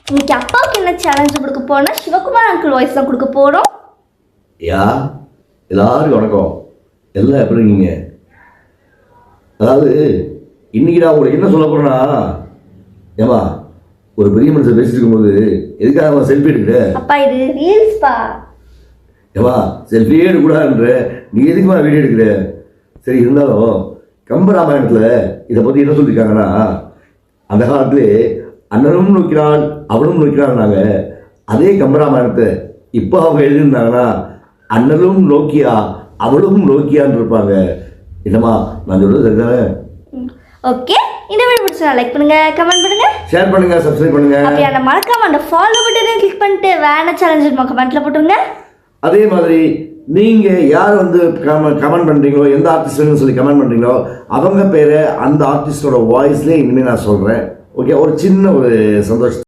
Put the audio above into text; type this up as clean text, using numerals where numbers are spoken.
இன்னைக்கு அப்பாவுக்கு என்ன சேலஞ்சு கொடுக்க போறோம்னா சிவகுமார் அங்கிள் வாய்ஸ் தான் கொடுக்க போறோம். யா எல்லாரும் வணக்கம். எல்லாம் எப்படி இருக்கீங்க? அதாவது இன்னைக்கு நான் உங்களுக்கு என்ன சொல்ல போறேன்னா, ஏமா ஒரு பெரிய மனுஷன் பேசிட்டு இருக்கும்போது எதுக்காக அவன் செல்ஃபி எடுக்கிற? அப்பா இது ரீல்ஸ்பா. ஏமா செல்ஃபியே எடுக்கூடாதுன்ற, நீ எதுக்குமா வீடியோ எடுக்கிற? சரி, இருந்தாலும் கம்பராமாயணத்தில் இதை பற்றி என்ன சொல்லியிருக்காங்கன்னா, அந்த காலத்திலே அண்ணனும் நோக்கிறான் அவனும் நோக்கிறான்னாங்க. அதே கம்பராமாயணத்தை இப்போ அவங்க எழுதியிருந்தாங்கன்னா அண்ணனும் நோக்கியா அவளும் நோக்கியான்னு இருப்பாங்க. என்னம்மா நான் சொல்றது சரிதானே? ஓகே, இந்த வீடியோ பிடிச்சா லைக் பண்ணுங்க, கமெண்ட் பண்ணுங்க, ஷேர் பண்ணுங்க, சப்ஸ்கிரைப் பண்ணுங்க. அப்படியே அந்த மறக்காம அந்த ஃபாலோ பட்டனை கிளிக் பண்ணிட்டு வேணா சேலஞ்ச் கமெண்ட்ல போட்டுருங்க. அதே மாதிரி நீங்க யார் வந்து கமெண்ட் பண்றீங்களோ, எந்த ஆர்டிஸ்ட் சொல்லி கமெண்ட் பண்றீங்களோ அவங்க பேரை அந்த ஆர்டிஸ்டோட வாய்ஸ்லேயே இனிமேல் நான் சொல்றேன். ஓகே, ஒரு சின்ன ஒரு சந்தோஷம்.